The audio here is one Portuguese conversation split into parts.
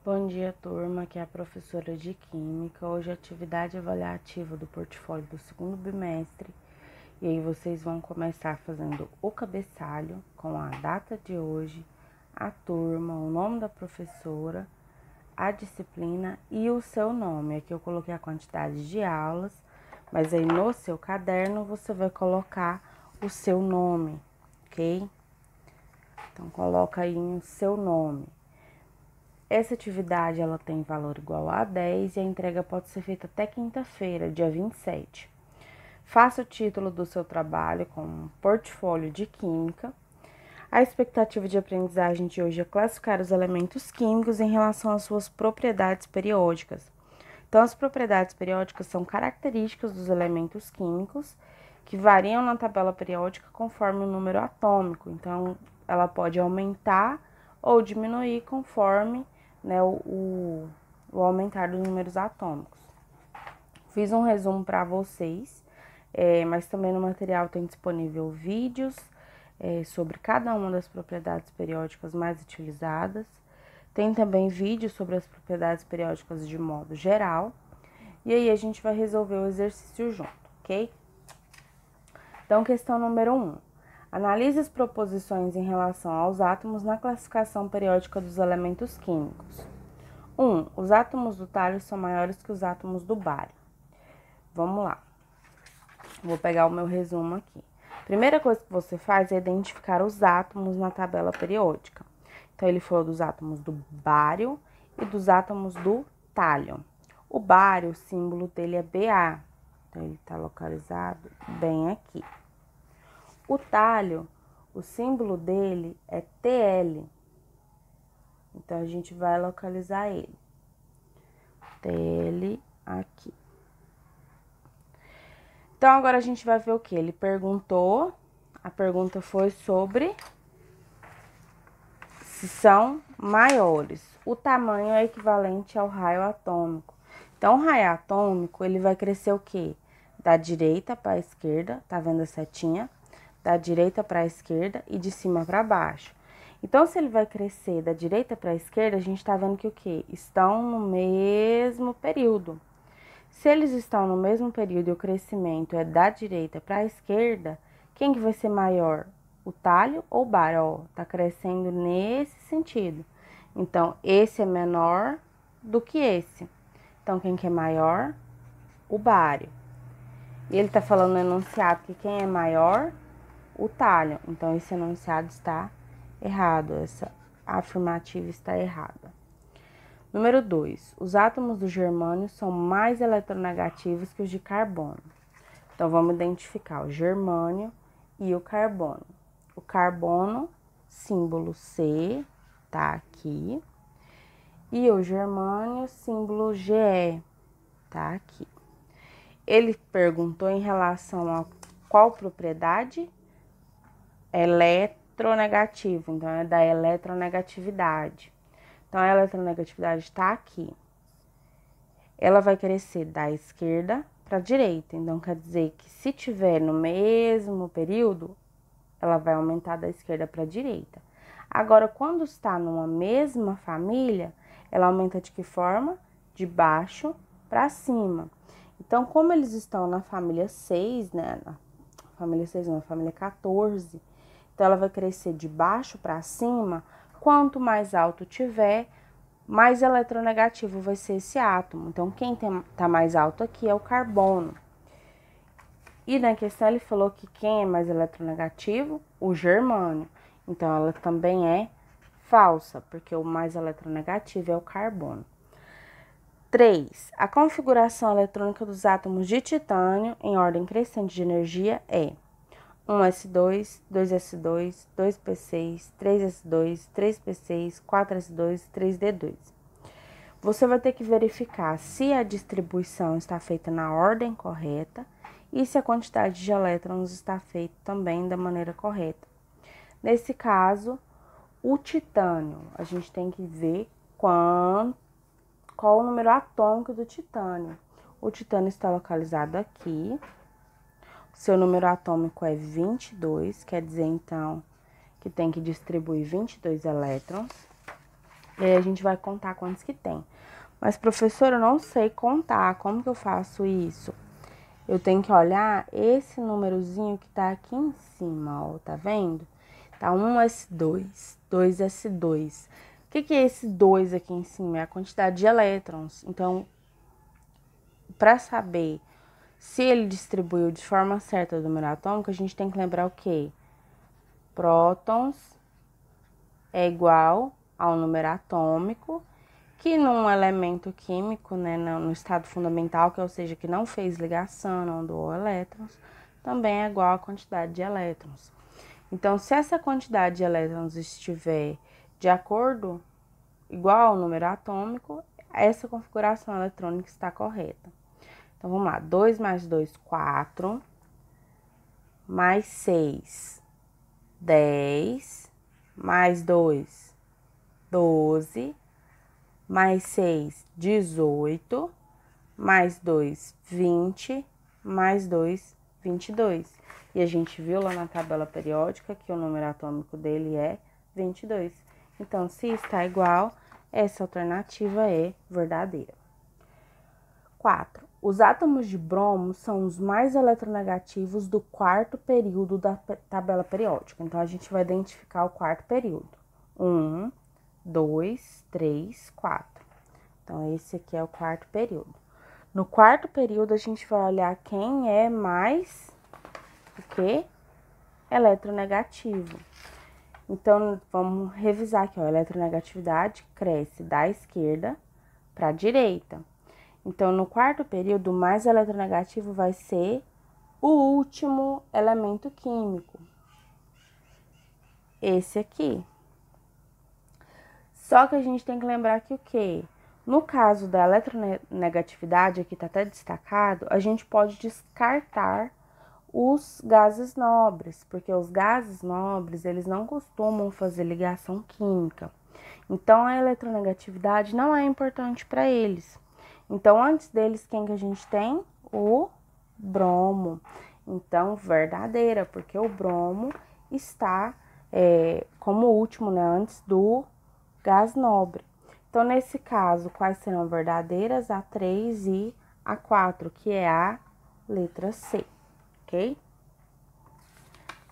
Bom dia, turma, aqui é a professora de Química. Hoje é a atividade avaliativa do portfólio do segundo bimestre. E aí vocês vão começar fazendo o cabeçalho com a data de hoje, a turma, o nome da professora, a disciplina e o seu nome. Aqui eu coloquei a quantidade de aulas, mas aí no seu caderno você vai colocar o seu nome, ok? Então coloca aí o seu nome. Essa atividade ela tem valor igual a 10 e a entrega pode ser feita até quinta-feira, dia 27. Faça o título do seu trabalho com um portfólio de química. A expectativa de aprendizagem de hoje é classificar os elementos químicos em relação às suas propriedades periódicas. Então, as propriedades periódicas são características dos elementos químicos que variam na tabela periódica conforme o número atômico. Então, ela pode aumentar ou diminuir conforme o aumentar dos números atômicos. Fiz um resumo para vocês, mas também no material tem disponível vídeos sobre cada uma das propriedades periódicas mais utilizadas. Tem também vídeos sobre as propriedades periódicas de modo geral. E aí a gente vai resolver o exercício junto, ok? Então, questão número 1. Analise as proposições em relação aos átomos na classificação periódica dos elementos químicos. 1. Os átomos do tálio são maiores que os átomos do bário. Vamos lá. Vou pegar o meu resumo aqui. Primeira coisa que você faz é identificar os átomos na tabela periódica. Então, ele falou dos átomos do bário e dos átomos do tálio. O bário, o símbolo dele é Ba. Então, ele está localizado bem aqui. O tálio, o símbolo dele é Tl. Então, a gente vai localizar ele. Tl aqui. Então, agora a gente vai ver o que? Ele perguntou, a pergunta foi sobre se são maiores. O tamanho é equivalente ao raio atômico. Então, o raio atômico, ele vai crescer o quê? Da direita para a esquerda, tá vendo a setinha? Da direita para a esquerda e de cima para baixo. Então, se ele vai crescer da direita para a esquerda, a gente tá vendo que o quê? Estão no mesmo período. Se eles estão no mesmo período e o crescimento é da direita para a esquerda, quem que vai ser maior? O tálio ou o bário? Ó, tá crescendo nesse sentido. Então, esse é menor do que esse. Então, quem que é maior? O bário. E ele tá falando no enunciado que quem é maior? O tálio. Então, esse enunciado está errado. Essa afirmativa está errada. Número 2. Os átomos do germânio são mais eletronegativos que os de carbono. Então, vamos identificar o germânio e o carbono. O carbono, símbolo C, tá aqui. E o germânio, símbolo Ge, tá aqui. Ele perguntou em relação a qual propriedade? Eletronegativo, então é da eletronegatividade. Então, a eletronegatividade está aqui. Ela vai crescer da esquerda para a direita. Então, quer dizer que se tiver no mesmo período, ela vai aumentar da esquerda para a direita. Agora, quando está numa mesma família, ela aumenta de que forma? De baixo para cima. Então, como eles estão na família 6, né? Na família 6 não, na família 14. Então, ela vai crescer de baixo para cima. Quanto mais alto tiver, mais eletronegativo vai ser esse átomo. Então, quem tá mais alto aqui é o carbono. E na questão ele falou que quem é mais eletronegativo? O germânio. Então, ela também é falsa, porque o mais eletronegativo é o carbono. 3. A configuração eletrônica dos átomos de titânio em ordem crescente de energia é 1s2, 2s2, 2p6, 3s2, 3p6, 4s2, 3d2. Você vai ter que verificar se a distribuição está feita na ordem correta e se a quantidade de elétrons está feita também da maneira correta. Nesse caso, o titânio, a gente tem que ver qual o número atômico do titânio. O titânio está localizado aqui. Seu número atômico é 22, quer dizer, então, que tem que distribuir 22 elétrons. E aí a gente vai contar quantos que tem. Mas, professora, eu não sei contar. Como que eu faço isso? Eu tenho que olhar esse númerozinho que tá aqui em cima, ó, tá vendo? Tá 1s2, 2s2. O que é esse 2 aqui em cima? É a quantidade de elétrons. Então, para saber se ele distribuiu de forma certa o número atômico, a gente tem que lembrar o quê? Prótons é igual ao número atômico, que num elemento químico, né, no estado fundamental, que ou seja, que não fez ligação, não doou elétrons, também é igual à quantidade de elétrons. Então, se essa quantidade de elétrons estiver de acordo, igual ao número atômico, essa configuração eletrônica está correta. Então, vamos lá. 2 mais 2, 4. Mais 6, 10. Mais 2, 12. Mais 6, 18. Mais 2, 20. Mais 2, 22. E a gente viu lá na tabela periódica que o número atômico dele é 22. Então, se está igual, essa alternativa é verdadeira. 4. Os átomos de bromo são os mais eletronegativos do quarto período da tabela periódica. Então, a gente vai identificar o quarto período. 1, 2, 3, 4. Então, esse aqui é o quarto período. No quarto período, a gente vai olhar quem é mais o quê? Eletronegativo. Então, vamos revisar aqui, ó. A eletronegatividade cresce da esquerda para a direita. Então, no quarto período, o mais eletronegativo vai ser o último elemento químico. Esse aqui. Só que a gente tem que lembrar que o quê? No caso da eletronegatividade, aqui está até destacado, a gente pode descartar os gases nobres, porque os gases nobres, eles não costumam fazer ligação química. Então, a eletronegatividade não é importante para eles. Então, antes deles, quem que a gente tem? O bromo. Então, verdadeira, porque o bromo está como último, né, antes do gás nobre. Então, nesse caso, quais serão verdadeiras? A 3 e a 4, que é a letra C, ok?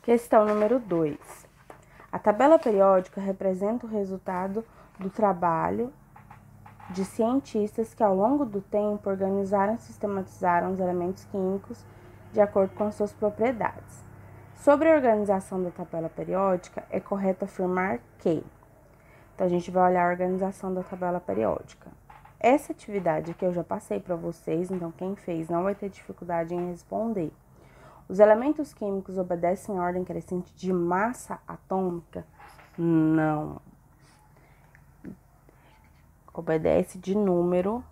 Questão número 2. A tabela periódica representa o resultado do trabalho de cientistas que, ao longo do tempo, organizaram e sistematizaram os elementos químicos de acordo com as suas propriedades. Sobre a organização da tabela periódica, é correto afirmar que... Então, a gente vai olhar a organização da tabela periódica. Essa atividade aqui eu já passei para vocês, então quem fez não vai ter dificuldade em responder. Os elementos químicos obedecem à ordem crescente de massa atômica? Não. Obedece de número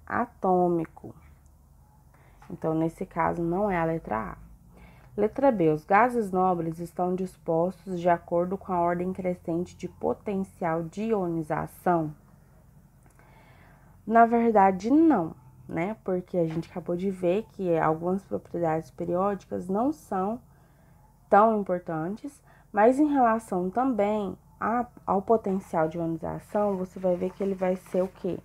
atômico. Então, nesse caso, não é a letra A. Letra B. Os gases nobres estão dispostos de acordo com a ordem crescente de potencial de ionização? Na verdade, não, né? Porque a gente acabou de ver que algumas propriedades periódicas não são tão importantes, mas em relação também ao potencial de ionização, você vai ver que ele vai ser o quê?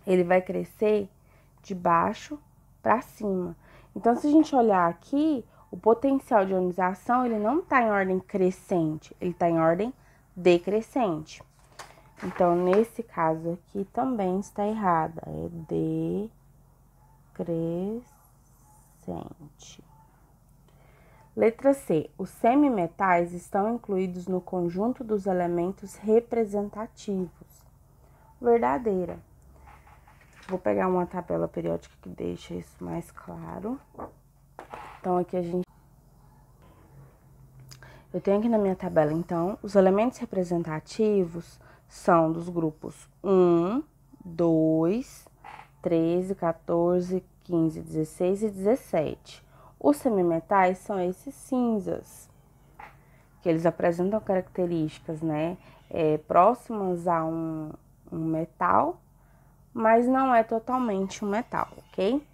Ele vai crescer de baixo para cima. Então, se a gente olhar aqui, o potencial de ionização, ele não está em ordem crescente, ele está em ordem decrescente. Então, nesse caso aqui também está errada, é decrescente. Letra C. Os semimetais estão incluídos no conjunto dos elementos representativos. Verdadeira. Vou pegar uma tabela periódica que deixa isso mais claro. Então, aqui eu tenho aqui na minha tabela, então, os elementos representativos são dos grupos 1, 2, 13, 14, 15, 16 e 17. Os semimetais são esses cinzas, que eles apresentam características, né, próximas a um metal, mas não é totalmente um metal, ok?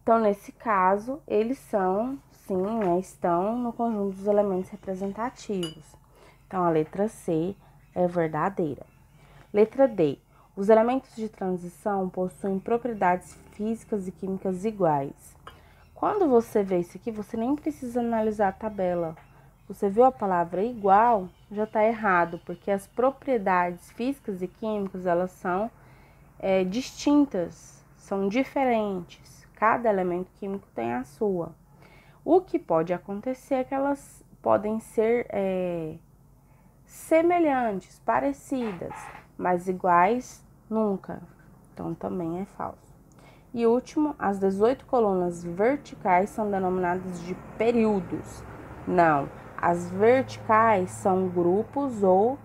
Então, nesse caso, eles são, sim, né, estão no conjunto dos elementos representativos. Então, a letra C é verdadeira. Letra D. Os elementos de transição possuem propriedades físicas e químicas iguais. Quando você vê isso aqui, você nem precisa analisar a tabela. Você viu a palavra igual, já está errado, porque as propriedades físicas e químicas, elas são distintas, são diferentes. Cada elemento químico tem a sua. O que pode acontecer é que elas podem ser semelhantes, parecidas, mas iguais nunca. Então, também é falso. E último, as 18 colunas verticais são denominadas de períodos. Não, as verticais são grupos ou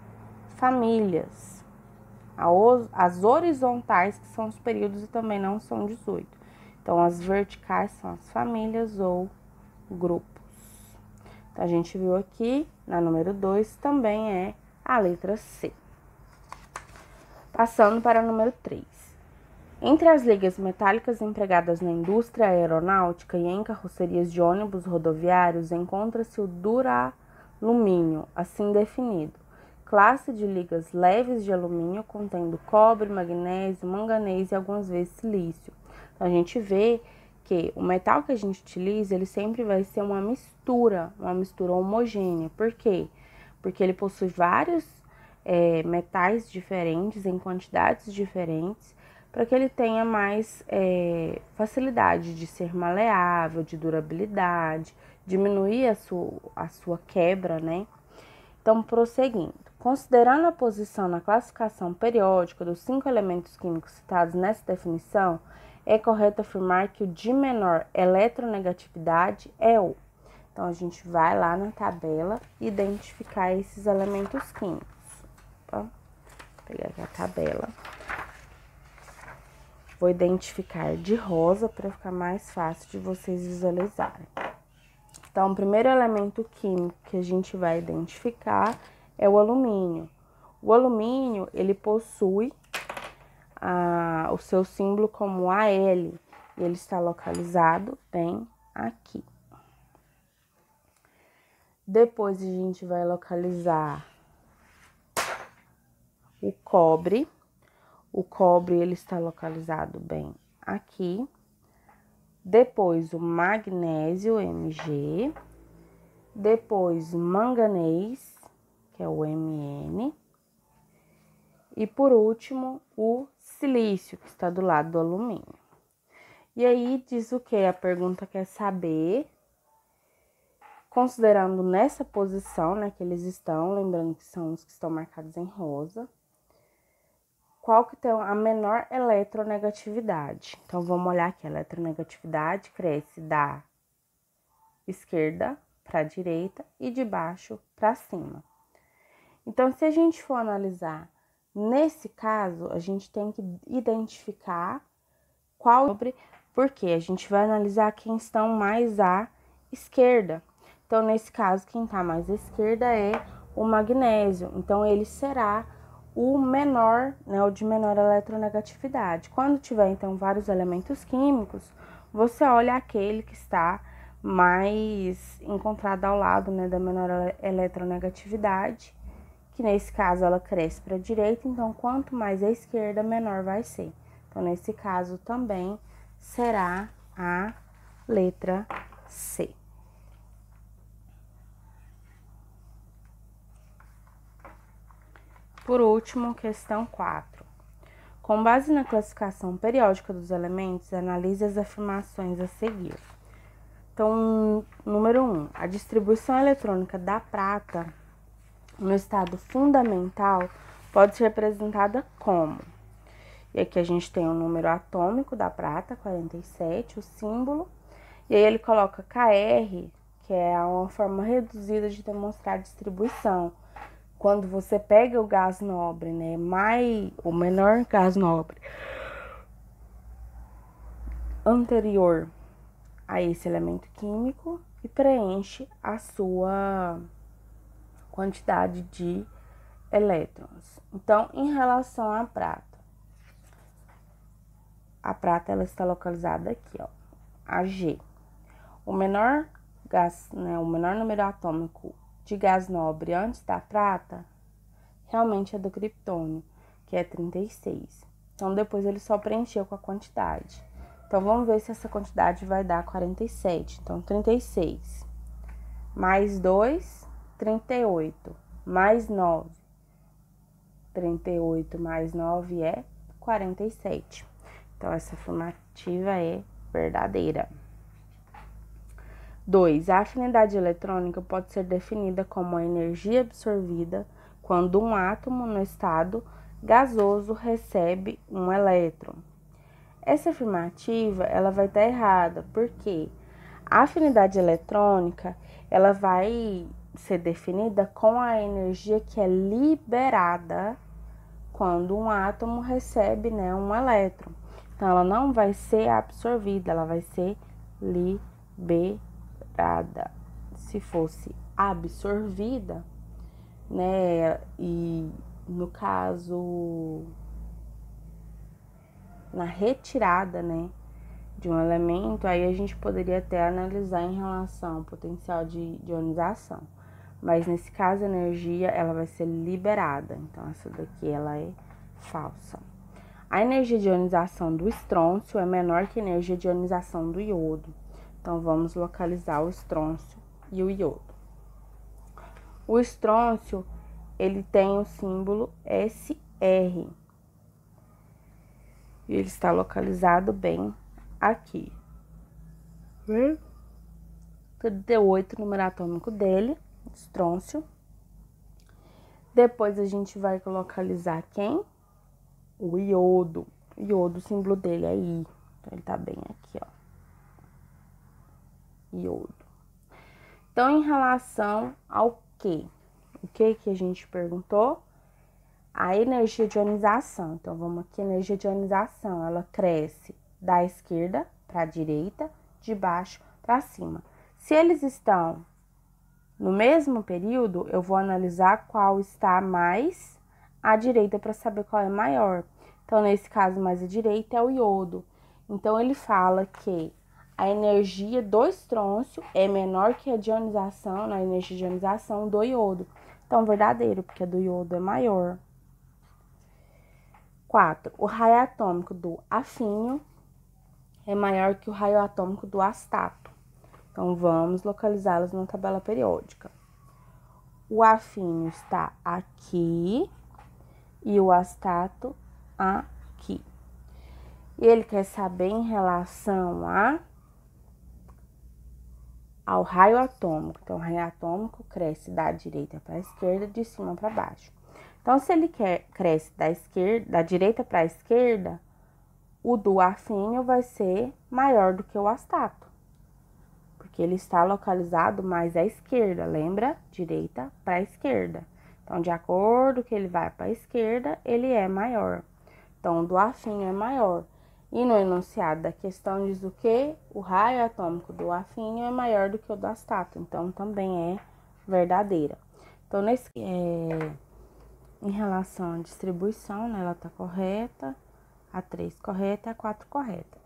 famílias. As horizontais, que são os períodos, e também não são 18. Então, as verticais são as famílias ou grupos. Então, a gente viu aqui, na número 2, também é a letra C. Passando para o número 3. Entre as ligas metálicas empregadas na indústria aeronáutica e em carrocerias de ônibus rodoviários, encontra-se o duralumínio, assim definido. Classe de ligas leves de alumínio, contendo cobre, magnésio, manganês e algumas vezes silício. Então, a gente vê que o metal que a gente utiliza, ele sempre vai ser uma mistura homogênea. Por quê? Porque ele possui vários metais diferentes, em quantidades diferentes, para que ele tenha mais facilidade de ser maleável, de durabilidade, diminuir a sua quebra, né? Então, prosseguindo. Considerando a posição na classificação periódica dos 5 elementos químicos citados nessa definição, é correto afirmar que o de menor eletronegatividade é o. Então, a gente vai lá na tabela e identificar esses elementos químicos. Tá? Vou pegar aqui a tabela. Vou identificar de rosa para ficar mais fácil de vocês visualizarem. Então, o primeiro elemento químico que a gente vai identificar é o alumínio. O alumínio, ele possui o seu símbolo como Al, e ele está localizado bem aqui. Depois, a gente vai localizar o cobre. O cobre, ele está localizado bem aqui. Depois, o magnésio, Mg. Depois, o manganês, que é o Mn. E por último, o silício, que está do lado do alumínio. E aí, diz o que? A pergunta quer saber, considerando nessa posição, né, que eles estão, lembrando que são os que estão marcados em rosa, qual que tem a menor eletronegatividade. Então, vamos olhar aqui, a eletronegatividade cresce da esquerda para a direita e de baixo para cima. Então, se a gente for analisar, nesse caso, a gente tem que identificar qual, porque a gente vai analisar quem estão mais à esquerda. Então, nesse caso, quem está mais à esquerda é o magnésio. Então, ele será o menor, né, o de menor eletronegatividade. Quando tiver, então, vários elementos químicos, você olha aquele que está mais encontrado ao lado, né, da menor eletronegatividade, que nesse caso ela cresce para a direita, então quanto mais à esquerda, menor vai ser. Então, nesse caso também será a letra C. Por último, questão 4. Com base na classificação periódica dos elementos, analise as afirmações a seguir. Então, número 1. A distribuição eletrônica da prata no estado fundamental pode ser representada como? E aqui a gente tem o número atômico da prata, 47, o símbolo. E aí ele coloca Kr, que é uma forma reduzida de demonstrar a distribuição. Quando você pega o gás nobre, né, o menor gás nobre anterior a esse elemento químico e preenche a sua quantidade de elétrons. Então, em relação à prata, a prata ela está localizada aqui, ó, Ag. O menor gás, né, o menor número atômico de gás nobre antes da prata realmente é do criptônio. que é 36. Então, depois ele só preencheu com a quantidade. Então, vamos ver se essa quantidade vai dar 47. Então, 36 mais 2, 38, mais 9. 38 mais 9 é 47. Então, essa afirmativa é verdadeira. 2. A afinidade eletrônica pode ser definida como a energia absorvida quando um átomo no estado gasoso recebe um elétron. Essa afirmativa, ela vai estar errada, porque a afinidade eletrônica, ela vai ser definida com a energia que é liberada quando um átomo recebe, né, um elétron. Então, ela não vai ser absorvida, ela vai ser liberada. Se fosse absorvida, né, e no caso, na retirada, né, de um elemento, aí a gente poderia até analisar em relação ao potencial de ionização. Mas nesse caso, a energia, ela vai ser liberada. Então, essa daqui, ela é falsa. A energia de ionização do estrôncio é menor que a energia de ionização do iodo. Então, vamos localizar o estrôncio e o iodo. O estrôncio, ele tem o símbolo SR. E ele está localizado bem aqui. 38, número atômico dele, estrôncio. Depois a gente vai localizar quem? O iodo. O iodo, o símbolo dele é I. Então, ele tá bem aqui, ó. Iodo. Então, em relação ao quê? O que a gente perguntou? A energia de ionização. Então, vamos aqui, energia de ionização. Ela cresce da esquerda para a direita, de baixo para cima. Se eles estão no mesmo período, eu vou analisar qual está mais à direita para saber qual é maior. Então, nesse caso, mais à direita é o iodo. Então, ele fala que a energia do estrôncio é menor que a de ionização, a energia de ionização do iodo. Então, verdadeiro, porque a do iodo é maior. 4. O raio atômico do afínio é maior que o raio atômico do astato. Então, vamos localizá-los na tabela periódica. O afínio está aqui e o astato aqui. E ele quer saber em relação ao raio atômico. Então, o raio atômico cresce da direita para a esquerda, de cima para baixo. Então, se ele cresce da direita para a esquerda, o do afínio vai ser maior do que o astato, porque ele está localizado mais à esquerda, lembra? Direita para a esquerda. Então, de acordo que ele vai para a esquerda, ele é maior. Então, o do afínio é maior. E no enunciado da questão diz o quê? O raio atômico do afínio é maior do que o do astato. Então, também é verdadeira. Então, em relação à distribuição, né, ela está correta, a 3 correta e a 4 correta.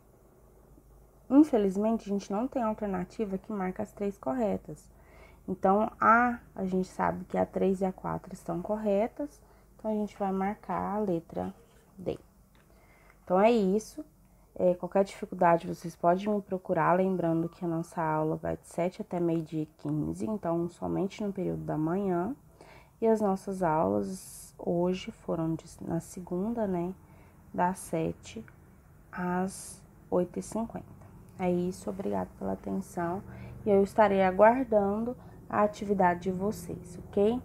Infelizmente, a gente não tem alternativa que marca as 3 corretas. Então, a gente sabe que a 3 e a 4 estão corretas, então a gente vai marcar a letra D. Então, é isso. Qualquer dificuldade, vocês podem me procurar, lembrando que a nossa aula vai de 7 até meio-dia e 15, então somente no período da manhã. E as nossas aulas hoje foram na segunda, né, das 7 às 8h50. É isso, obrigada pela atenção e eu estarei aguardando a atividade de vocês, ok?